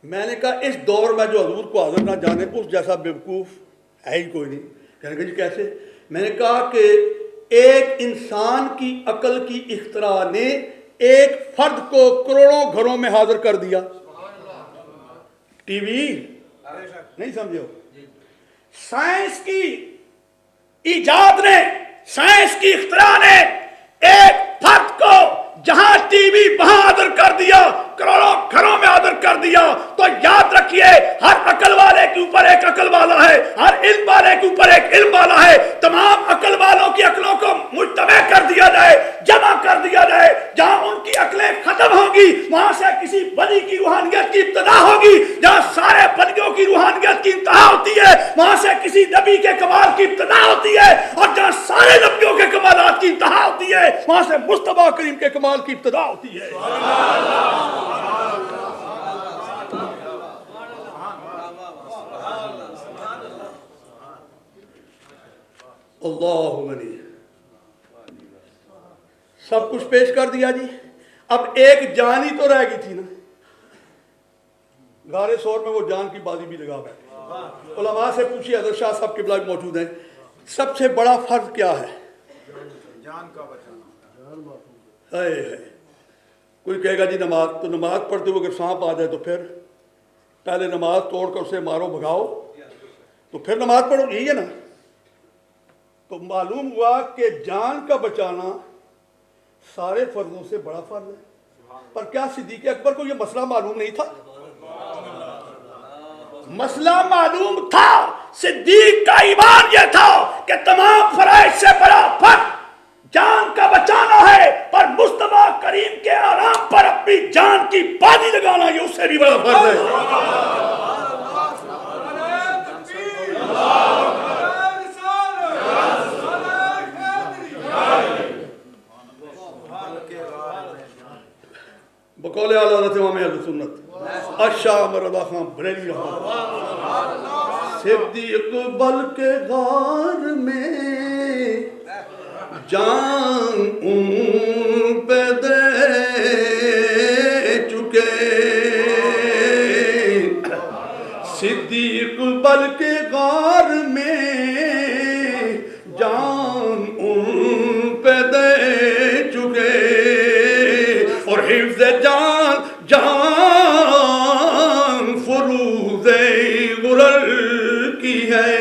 میں نے کہا اس دور میں جو حضور کو حاضر نہ جانے اس جیسا بیوقوف ہے ہی کوئی نہیں. کہنے کہ جی کیسے؟ میں نے کہا کہ ایک انسان کی عقل کی اختراع نے ایک فرد کو کروڑوں گھروں میں حاضر کر دیا. ٹی وی نہیں سمجھو. سائنس کی ایجاد نے، سائنس کی اختراع نے ایک فرد کو جہاں ٹی وی وہاں حاضر کر دیا، کروڑوں گھروں میں حاضر کر دیا. تو یاد رکھیے ہر عقل والے کے اوپر ایک عقل والا ہے، ہر علم والے کے اوپر ایک علم والا ہے. تمام عقل والوں کی عقلوں کو مجتمع کر دیا جائے، جمع کر دیا جائے. جہاں ان کی عقلیں ختم ہوں گی وہاں سے کسی ولی کی روحانیت کی ابتدا ہوگی. جہاں سارے ولیوں کی روحانیت کی انتہا ہوتی ہے وہاں سے کسی نبی کے کمال کی ابتدا ہوتی ہے. اور جہاں سارے نبیوں کے کمالات کی انتہا ہوتی ہے وہاں سے مصطفیٰ کریم کے کمال کی ابتدا ہوتی ہے. اللہ غنی. سب کچھ پیش کر دیا جی. اب ایک جان ہی تو رہ گئی تھی نا. غار سور میں وہ جان کی بازی بھی لگا بیٹھے. علماء سے پوچھیے، حضرت شاہ صاحب قبلہ موجود ہیں، سب سے بڑا فرض کیا ہے؟ جان کا بچانا. کوئی کہے گا جی نماز. تو نماز پڑھتے ہوئے اگر سانپ آ جائے تو پھر پہلے نماز توڑ کر اسے مارو بھگاؤ تو پھر نماز پڑھو، یہی ہے نا. تو معلوم ہوا کہ جان کا بچانا سارے فرضوں سے بڑا فرض ہے. پر کیا صدیق اکبر کو یہ مسئلہ معلوم نہیں تھا؟ مسئلہ معلوم تھا. صدیق کا ایمان یہ تھا کہ تمام فرائض سے بڑا فرض جان کا بچانا ہے، پر مصطفیٰ کریم کے آرام پر اپنی جان کی بازی لگانا یہ اس سے بھی بڑا فرض ہے. بقول اعلیٰ حضرت امام اہل سنت اشاہ مرضا خان بریلوی رحمہ صدیق بل کے غار میں جان ان پہ دے چکے، صدیق بل کے غار میں جان ان پہ دے چکے، اور حفظ جان جان فروز غرر کی ہے.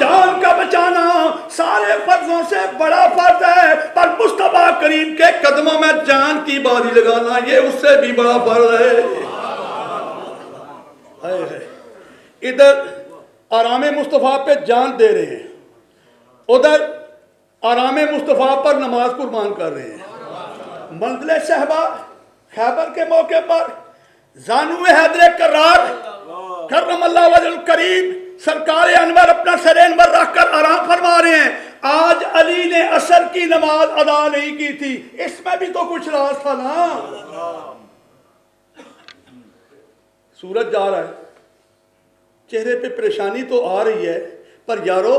جان کا بچانا سارے فرضوں سے بڑا فرض ہے، پر مصطفیٰ کریم کے قدموں میں جان کی بازی لگانا یہ اس سے بھی بڑا فرض ہے. ادھر آرام مصطفیٰ پہ جان دے رہے ہیں، ادھر آرام مصطفیٰ پر نماز قربان کر رہے ہیں. منزل صحبہ خیبر کے موقع پر زانو حیدر کرار کرم اللہ وجہ الکریم سرکار انور اپنا سر انور رکھ کر آرام فرما رہے ہیں. آج علی نے عصر کی نماز ادا نہیں کی تھی، اس میں بھی تو کچھ راز تھا نا. سورج جا رہا ہے، چہرے پہ پریشانی تو آ رہی ہے، پر یارو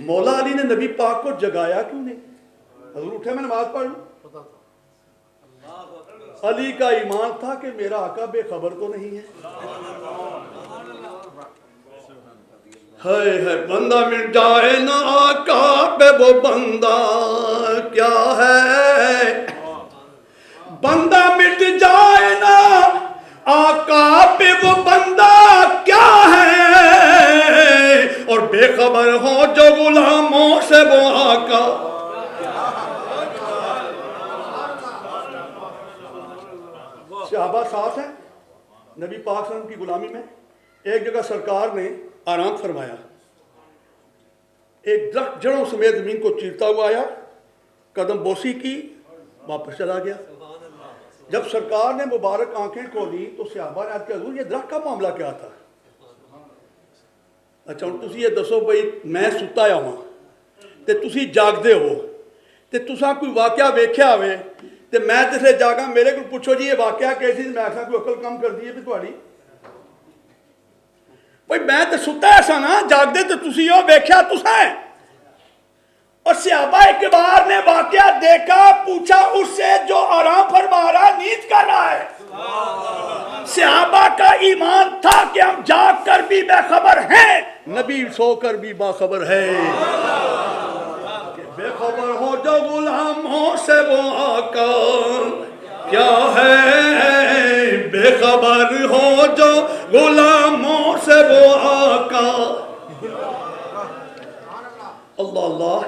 مولا علی نے نبی پاک کو جگایا کیوں نہیں؟ حضور اٹھے میں نماز پڑھ لوں. علی کا ایمان تھا کہ میرا آقا بے خبر تو نہیں ہے. ہے بندہ مٹ جائے نا آقا پہ وہ بندہ کیا ہے، بندہ مٹ جائے نا آقا پہ وہ بندہ کیا ہے، اور بے خبر ہو جو غلاموں سے وہ آقا. صحابہ ساتھ ہیں نبی پاک صلی اللہ علیہ وسلم کی غلامی میں. ایک جگہ سرکار نے آرام فرمایا، ایک درخت جڑوں سمیت زمین کو چیرتا ہوا آیا، قدم بوسی کی، واپس چلا گیا. جب سرکار نے مبارک آنکھیں کھولی تو صحابہ نے عرض کیا حضور یہ درخت کا معاملہ کیا تھا؟ اچھا ہن تسی یہ دسو بھئی میں ستا آیا ہوں تے تسی جاگدے ہو تے تساں کوئی واقعہ ویکھیا ہوئے تے میں جسے جاگا میرے کو پوچھو جی یہ واقعہ کیسی، میں آکھاں کوئی عقل کم کر دی ہے بھی تہاڈی. بھئی میں تے ستا ایسا نا، جاگدے تے تسی ہو، ویکھیا تساں. اور صحابہ کبار نے واقعہ دیکھا، پوچھا اس سے جو آرام فرما رہا نیند کر رہا ہے. صحابہ کا ایمان تھا کہ ہم جاگ کر بھی بے خبر ہیں، نبی سو کر بھی باخبر ہے۔ بے خبر ہو جو غلاموں سے وہ آقا کیا ہے، بے خبر ہو جو غلاموں سے وہ آقا۔ اللہ اللہ،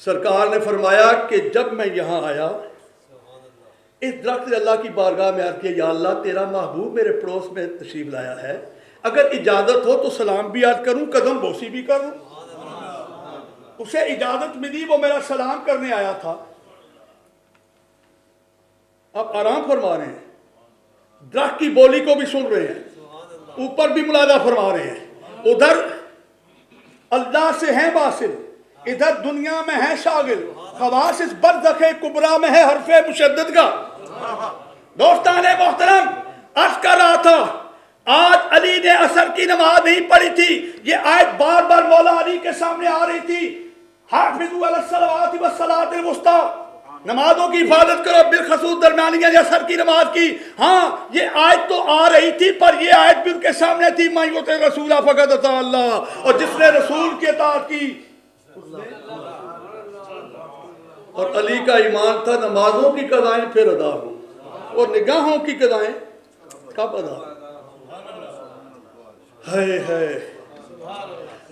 سرکار نے فرمایا کہ جب میں یہاں آیا اس درخت نے اللہ کی بارگاہ میں عرض کیا، یا اللہ تیرا محبوب میرے پڑوس میں تشریف لایا ہے، اگر اجازت ہو تو سلام بھی عرض کروں، قدم بوسی بھی کروں۔ اسے اجازت ملی، وہ میرا سلام کرنے آیا تھا۔ آپ آرام فرما رہے ہیں، درخت کی بولی کو بھی سن رہے ہیں، اوپر بھی ملاحظہ فرما رہے ہیں، ادھر اللہ سے ہیں واصل، ادھر دنیا میں ہے شاغل، خواص اس برزخ کبریٰ میں ہے حرف مشدد کا۔ دوستان محترم، عرض کر رہا تھا آج علی نے عصر کی نماز نہیں پڑھی تھی، یہ آیت بار بار مولا علی کے سامنے آ رہی تھی، حافظوا علی الصلوات والصلاۃ الوسطیٰ، نمازوں کی حفاظت کرو بالخصوص درمیانیہ یا عصر کی نماز کی۔ ہاں یہ آیت تو آ رہی تھی، پر یہ آیت بھی ان کے سامنے تھی، من یطع الرسول فقد اطاع اللہ، اور جس نے رسول کی اطاعت کی۔ اور علی کا ایمان تھا نمازوں کی قضائیں پھر ادا ہوں، اور نگاہوں کی قضائیں کب ادا ہوں۔ ہے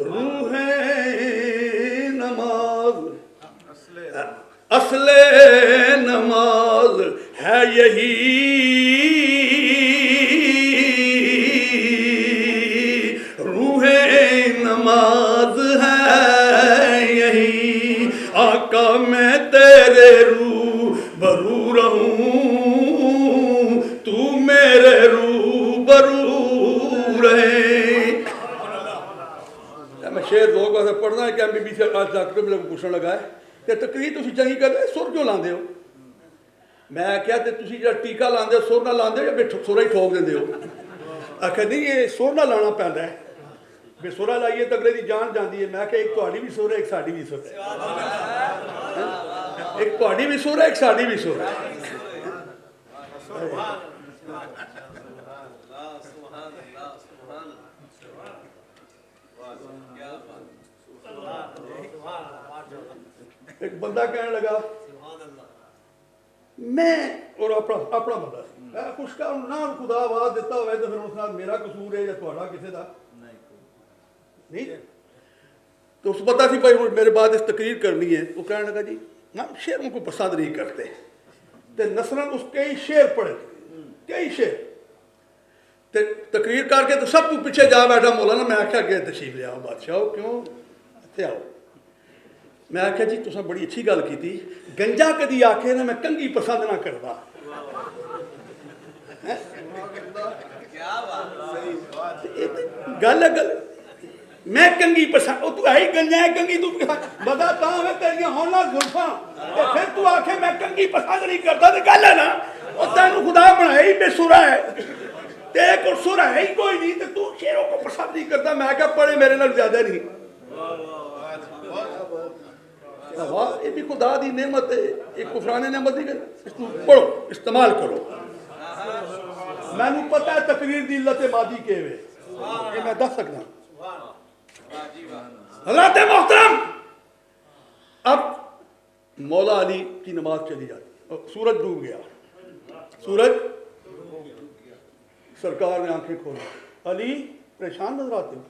روح نماز، اصل نماز ہے یہی، روح نماز ہے یہی، آقا میں تیرے روبرو رہوں، تو میرے روبرو رہے۔ میں شعر دو کو پڑھنا ہے کہ بی بی سے آج ڈاکٹر میں پوچھنے لگا ہے کہ تقریر تسی چنگی کر رہے سر کیوں لاندے ہو؟ میں کیا تے تسی جا ٹیکا لاندے ہو سر نہ لاندے ہو یا سورا ہی ٹھوک دیندے ہو؟ آخر نہیں یہ سر نہ لانا پہنتا ہے، بے سورا لائیے تو اگلے دی جان جاندی ہے۔ میں کہ ایک تہاڈی بھی سر ہے ایک ساڈی بھی سر ہے، ایک تہاڈی بھی سر ہے ایک ساڈی بھی سر ہے۔ ایک بندہ کہنے لگا میں اور اپنا بندہ میں کچھ کا نہ خدا آواز دیتا ہوئے تو پھر اس نال میرا قصور ہے یا تہاڈا کسے دا نہیں۔ تو اس پتہ سی بھائی میرے بعد اس تقریر کرنی ہے، وہ کہنے لگا جی ہم شعروں کو پسند نہیں کرتے، تے نثراً اس کئی شعر پڑھے، کئی شعر تے تقریر کر کے تو سب کو پیچھے جا بیٹھا مولانا۔ میں آخیا کہ تشریف لے آؤ بادشاہ، کیوں اتنے آؤ؟ میں آخیا جی تساں بڑی اچھی گل کی تھی، گنجا کدی آکھے نا میں کنگھی پسند نہ کرتا، گل گل میں کنگھی پسند، وہ تو ہے ہی گنجا ہے کنگھی، تو بتا تا ہے تیریاں ہونا زلفاں، پھر تو آکھے میں کنگھی پسند نہیں کرتا، تو گل ہے نا وہ تینوں خدا بنایا ہی بے سورا ہے، تیرے کو سورا ہے ہی کوئی نہیں، تو شعروں کو پسند نہیں کرتا۔ میں کہا پڑھے میرے نال زیادہ نہیں، یہ بھی خدا دی نعمت ہے، ایک کفران نعمت نہیں کرنا، اس کو پڑھو استعمال کرو۔ میں نے پتہ ہے تقریر دی علت مادی کے ہوئے، یہ میں دس سکتا ہوں۔ حضرات محترم، اب مولا علی کی نماز چلی جاتی، سورج ڈوب گیا، سورج سرکار نے آنکھیں کھولی، علی پریشان نظر آتے ہو،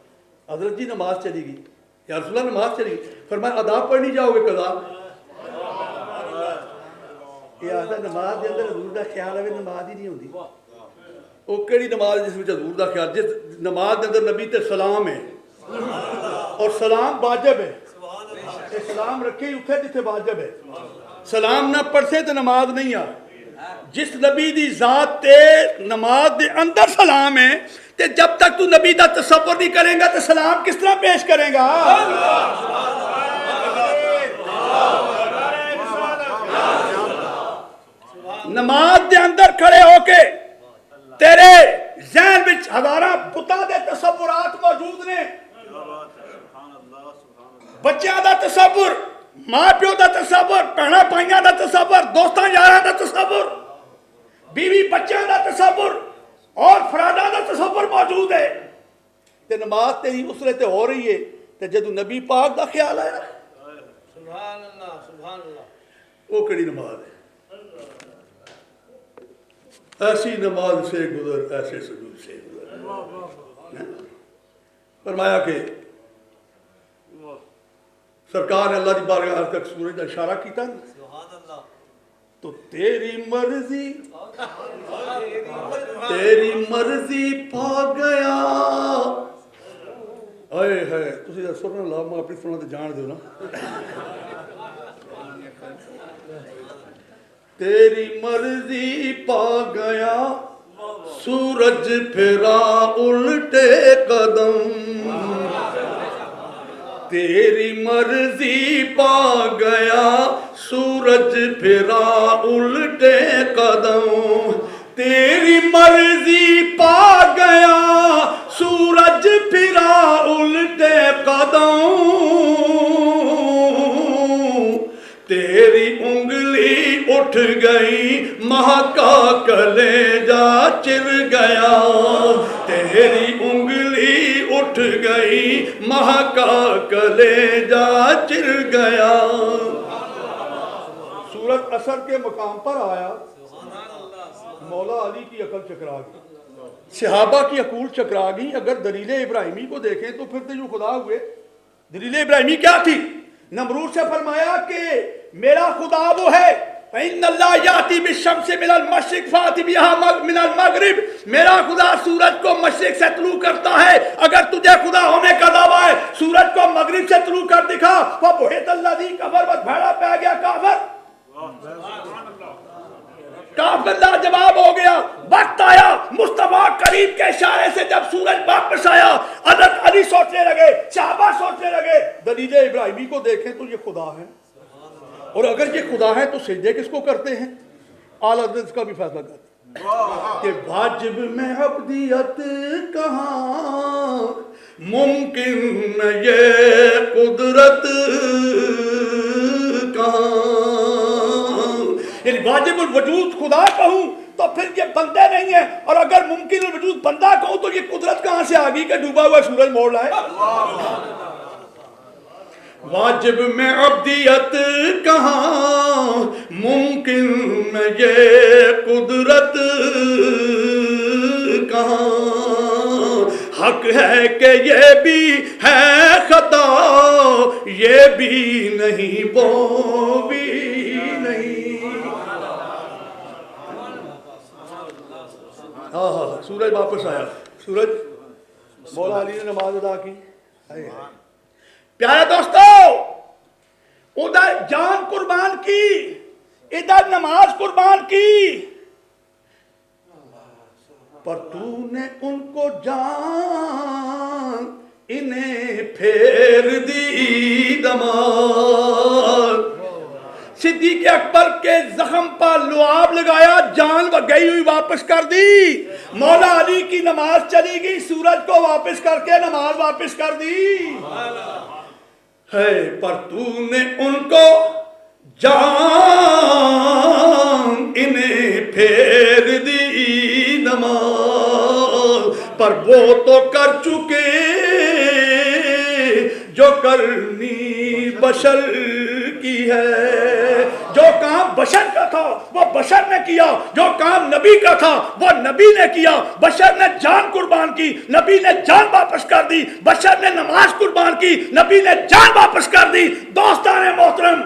حضرت جی نماز چلی گئی، یا رسول اللہ نماز چلی گئی، فرمایا ادا پڑھنی جاؤ گے قضا؟ یہ آتا نماز کے اندر حضور دا خیال ہے نماز ہی نہیں ہوتی، وہ کیڑی نماز جس میں حضور دا خیال، جس نماز کے اندر نبی تے سلام ہے اور سلام واجب ہے، سلام رکھے ہی اتھے جتھے واجب ہے، سلام نہ پڑھتے تو نماز نہیں آ۔ جس نبی دی ذات تے نماز دے اندر سلام ہے تے جب تک تو نبی دا تصور نہیں کریں گا تو سلام کس طرح پیش کریں گا؟ نماز دے اندر کھڑے ہو کے تیرے ذہن وچ ہزاراں بتاں دے تصورات موجود نے، بچیاں دا تصور، ماں پیو دا تصور، بہناں بھائیاں دا تصور، دوستاں یاراں دا تصور، بیوی بچوں کا تصور اور فرادا کا تصور موجود ہے تے نماز تیری اسرے تے ہو رہی ہے تے جدو نبی پاک دا خیال آیا سبحان اللہ سبحان اللہ وہ کڑی نماز ہے ایسی نماز سے گزر ایسے سجود سے گزر فرمایا کہ سرکار نے اللہ دی بارگاہ تک سورج کا اشارہ کیتا سبحان اللہ تو تیری مرضی تیری مرضی پا گیا اے ہے تسی سنن لا میں اپنی سنن تے جان دیو نا تیری مرضی پا گیا سورج پھرا الٹے قدم تیری مرضی پا گیا سورج پھرا الٹے قدم تیری مرضی پا گیا سورج پھرا الٹے قدم تیری انگلی اٹھ گئی مہکا کلیجا چر گیا تیری انگلی اٹھ گئی مہکا کلیجا چر گیا سورج اثر کے مقام پر آیا مولا علی کی عقل چکرا گئی صحابہ کی عقول چکرا گئی اگر دلیل ابراہیمی کو دیکھیں تو پھر تو جو خدا ہوئے دلیل ابراہیمی کیا تھی نمرود سے فرمایا کہ میرا خدا وہ ہے فَإِنَّ اللَّهَ يَأْتِي بِالشَّمْسِ مِنَ الْمَشْرِقِ فَأْتِ بِهَا مِنَ الْمَغْرِبِ میرا خدا سورج کو مشرق سے طلوع کرتا ہے اگر تجھے خدا ہونے کا دعویٰ ہے سورج کو مغرب سے طلوع کر دکھا فَبُهِتَ الَّذِي كَفَرَ بس بھیڑا پہ گیا کافر کافر لا جواب ہو گیا وقت آیا مصطفیٰ کریم کے اشارے سے جب سورج واپس آیا حضرت علی سوچنے لگے صحابہ سوچنے لگے دلیل ابراہیمی کو دیکھیں تو یہ خدا ہے اور اگر یہ خدا ہے تو سجدے کس کو کرتے ہیں اعلیٰ حضرت اس کا بھی فیصلہ کرتے ہیں کہ واجب میں عبدیت کہاں ممکن یہ قدرت کہاں یعنی واجب الوجود خدا کہوں تو پھر یہ بندے نہیں ہیں اور اگر ممکن الوجود بندہ کہوں تو یہ قدرت کہاں سے آ گئی کہ ڈوبا ہوا سورج موڑ لائے واجب میں عبدیت کہاں ممکن یہ قدرت کہاں حق ہے کہ یہ بھی ہے خطا یہ بھی نہیں وہ بھی نہیں ہاں سورج واپس آیا سورج مولا علی نے نماز ادا کی پیارے دوستو ادھر جان قربان کی ادھر نماز قربان کی پر تو نے ان کو جان انہیں پھیر دی دمار صدیق اکبر کے زخم پر لعاب لگایا جان گئی ہوئی واپس کر دی مولا علی کی نماز چلی گئی سورج کو واپس کر کے نماز واپس کر دی ہے پر تو نے ان کو جان انہیں پھیر دی نماز پر وہ تو کر چکے جو کرنی بشر کی ہے جو کام بشر کا تھا وہ بشر نے کیا جو کام نبی کا تھا وہ نبی نے کیا بشر نے جان قربان کی نبی نے جان واپس کر دی بشر نے نماز قربان کی نبی نے جان واپس کر دی دوستان محترم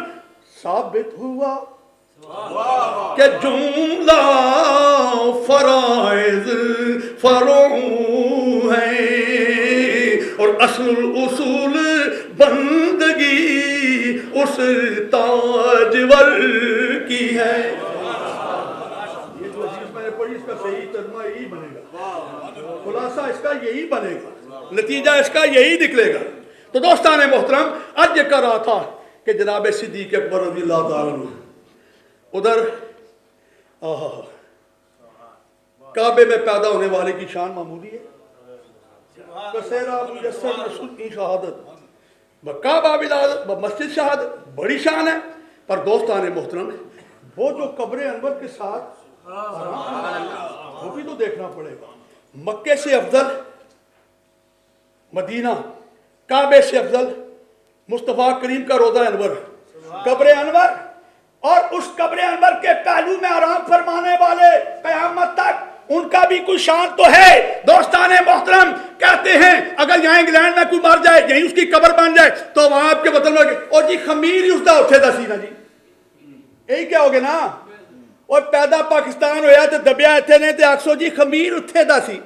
ثابت ہوا کہ جملہ فرائض فرعوں ہیں اور اصل الاصول بندگی اس تاجور کی ہے یہ جو حدیث میں نے پڑھی اس کا صحیح ترجمہ یہی بنے گا خلاصہ اس کا یہی بنے گا نتیجہ اس کا یہی نکلے گا تو دوستان محترم آج یہ کر رہا تھا کہ جناب صدیق اکبر رضی اللہ تعالیٰ عنہ ادھر کعبے میں پیدا ہونے والے کی شان معمولی ہے کسیرہ مجسر رسول شہادت کعبہ ولادت مسجد شہادت بڑی شان ہے پر دوستان محترم وہ جو قبر انور کے ساتھ وہ بھی تو دیکھنا پڑے گا. مکے سے افضل مدینہ، کعبے سے افضل مصطفیٰ کریم کا روضہ انور، قبر انور، اور اس قبر انور کے پہلو میں آرام فرمانے والے قیامت تک ان کا بھی کوئی شان تو ہے. دوستان محترم کہتے ہیں اگر یہاں انگلینڈ میں کوئی مر جائے، یہیں اس کی قبر بن جائے، تو وہاں آپ کے وطن میں اور جی خمیر ہی اس دا اٹھے دا سی نا جی، یہی کیا ہوگے نا. اور پیدا پاکستان ہویا تو دبیا اتنے نے تے آکسو جی خمیر اتھے دا سی.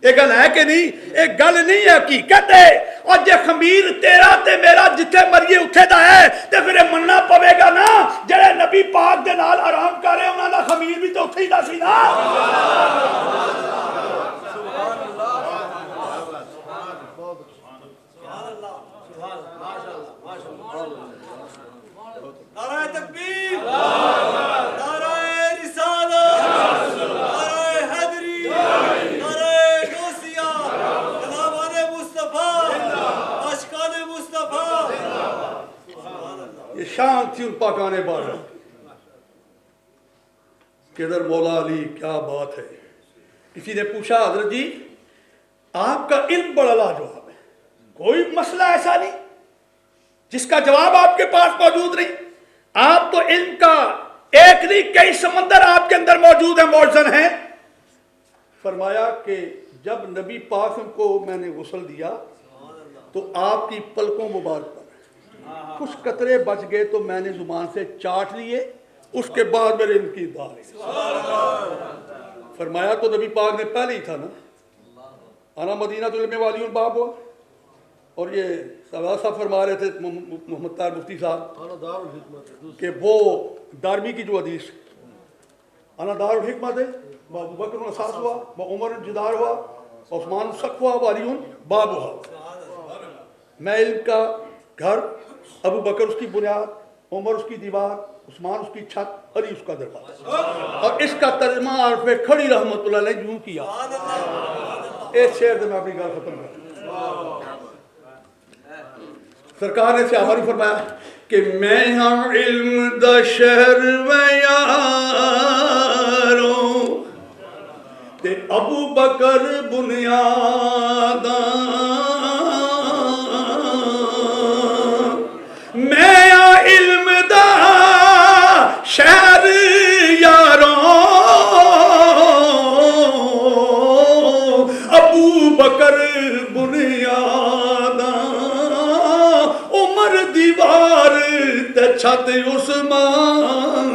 یہ گل ہے کہ نہیں؟ ایک گل نہیں ہے، حقیقت ہے. اور جے خمیر تیرا تے میرا جتھے مریے اتھے دا ہے تے پھر مننا پوے گا نا جڑے نبی پاک دے نال آرام کر رہے انہاں دا خمیر بھی تو اتھے ہی دا سی نا. نعرہ تکبیر، نعرہ رسالت، نعرہ حیدری، نعرہ غوثیہ، جنابان مصطفیٰ، عاشقان مصطفیٰ. یہ شان تھی ان پاکان بارہ. کدھر مولا علی، کیا بات ہے. کسی نے پوچھا حضرت جی آپ کا علم بڑا لاجواب ہے، کوئی مسئلہ ایسا نہیں جس کا جواب آپ کے پاس موجود نہیں. آپ تو علم کا ایک نہیں کئی سمندر آپ کے اندر موجود ہیں، موزن ہیں. فرمایا کہ جب نبی پاک کو میں نے غسل دیا تو آپ کی پلکوں مبارک پر کچھ قطرے بچ گئے تو میں نے زبان سے چاٹ لیے، اس کے بعد میرے علم کی دار. فرمایا تو نبی پاک نے پہلے ہی تھا نا، انا مدینہ العلم والیون باب ہوا. اور یہ صاحب فرما رہے تھے محمد طاہر مفتی صاحب کہ وہ دارمی کی جو حدیث انا دار الحکمت ہے، ابو بکر اساس ہوا، عمر جدار ہوا، عثمان سقف ہوا، والیون باب ہوا. میں علم کا گھر، ابو بکر اس کی بنیاد، عمر اس کی دیوار، عثمان اس کی چھت، علی اس کا دروازہ. اور اس کا ترجمہ عرف میں کھڑی رحمت اللہ علیہ یوں کیا. ایک شعر سے میں اپنی گل ختم کروں. سرکار نے صحابہ نے فرمایا کہ میں ہاں علم دا شہر میں یاروں تے ابو بکر بنیاداں. میں ہاں علم دا شہر یاروں ابو بکر بنیاداں، دیوار تے چھت عثمان،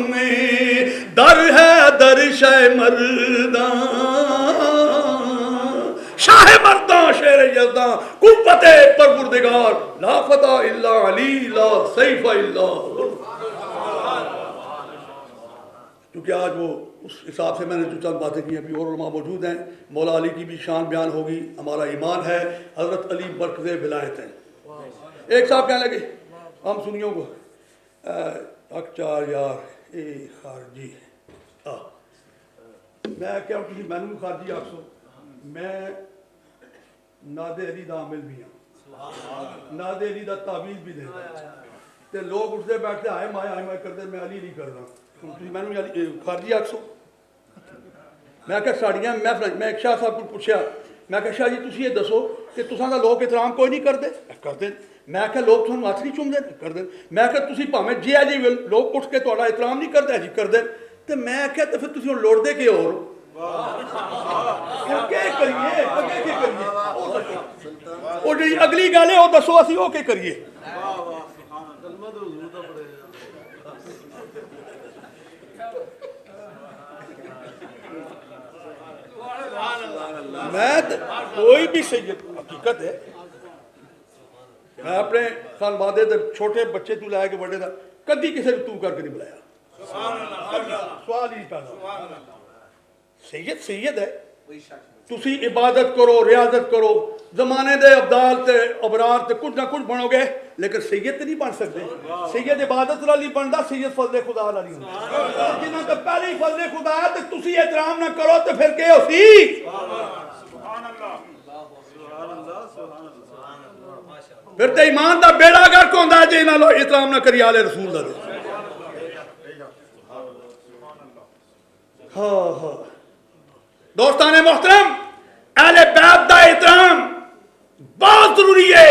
در ہے در شہ مرداں، شاہ مرداں شیر یزداں، قوت پروردگار، لا فتح الا علی، لا سیف الا. کیونکہ آج وہ اس حساب سے میں نے جو چند باتیں کی، ابھی اور علماء موجود ہیں. مولا علی کی بھی شان بیان ہوگی. ہمارا ایمان ہے حضرت علی برکت ولایت ہیں. ایک صاحب کہنے لگے ہم سنیوں کو اکچار یار اے خارجی میں کیا کسی میں نے خارجی آکسو میں نادے علی دا عامل بھی ہوں، نادے علی دا تعویذ بھی دیتا تے لوگ اس سے بیٹھتے آئے مائے کرتے میں علی نہیں کر رہا میں نے خارجی آکسو. میں کہا ساڑیاں میں ایک شاہ صاحب کو پوچھا، میں کہا شاہ جی تسی یہ دسو کہ تساں دا لوگ احترام کوئی نہیں کرتے؟ کرتے. میں کہا لوگ تھانوں ہاتھ نہیں چوم دے؟ کر دیں. میں کہا تسی بھاویں جی ہے جی لوگ اٹھ کے تہاڈا احترام نہیں کرتے جی کر دیں. تے میں کہا تے پھر تسی ہن لوڑ دے کہ اور کیا کریے اگے کی کریے او جی اگلی گل ہے او دسو اسی او کی کریے. میں کوئی بھی سید حقیقت ہے میں اپنے خانوادے دے چھوٹے بچے تو لائے کے بڑے دا کدی کسی نے تو کر کے نہیں بلایا. سوال ہی پیدا. سید سید ہے. تسی عبادت کرو، ریاضت کرو، زمانے دے ابدال تے ابرار تے کچھ نہ کچھ بنو گے لیکن سید تے نہیں بن سکتے. سید عبادت والی بندا، سید فضل خدا والی ہوندا. جنہاں تے پہلے ہی فضل خدا ہے تے تسی احترام نہ کرو تے پھر کہ ہو سی. پھر تے ایمان دا بیڑا گرک ہوندا ہے جے انہاں لو احترام نہ کری آل رسول دا. ہاں دوستان محترم، اہل بیت دا احترام بہت ضروری ہے۔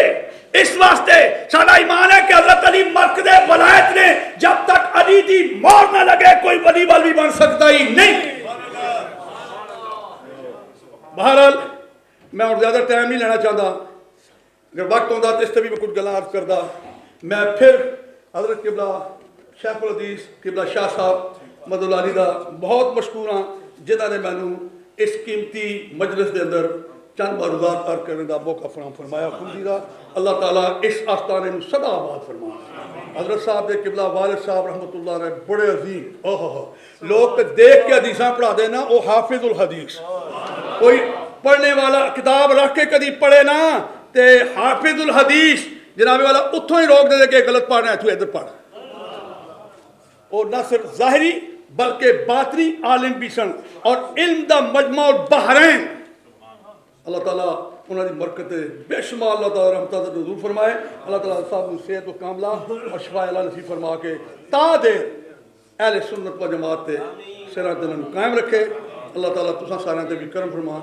اس واسطے ساڈا ایمان ہے کہ حضرت علی مرکز ولایت نے جب تک علی دی مور نہ لگے کوئی ولی بھی بن سکتا ہی نہیں۔ بہرحال میں اور زیادہ ٹائم نہیں لینا چاہتا، اگر وقت ہوتا تو اس سے بھی میں کچھ گلاں عرض کردا۔ میں پھر حضرت قبلہ شیخ الحدیث قبلہ شاہ صاحب مدد علی دا بہت مشکور ہاں جنہاں نے مینوں اس قیمتی مجلس دے اندر چند معروضات عرض کرنے دا موقع فراہم فرمایا۔ خدا اللہ تعالیٰ اس آستانے میں سدا آباد فرمائے۔ حضرت صاحب دے قبلہ والد صاحب رحمۃ اللہ علیہ بڑے عظیم لوگ دیکھ کے حدیثاں پڑھا دینا، وہ حافظ الحدیث، کوئی پڑھنے والا کتاب رکھ کے کدی پڑھے نا تے حافظ الحدیث جناب والا اتھوں ہی روک دے کہ غلط پڑھنا ہے تو ادھر پڑھ۔ اور نہ صرف ظاہری بلکہ باطنی عالم بھی سن اور علم دا مجمع البحرین۔ اللہ تعالیٰ انہوں نے برکت بے شمار اللہ تعالیٰ رحمتہ نزول فرمائے۔ اللہ تعالیٰ صاحب صحت و کاملہ اور شفاء اللہ نصیب فرما کے تا دیر اہل سنت و جماعت تے صراط قائم رکھے۔ اللہ تعالیٰ تساں سارے تے بھی کرم فرما۔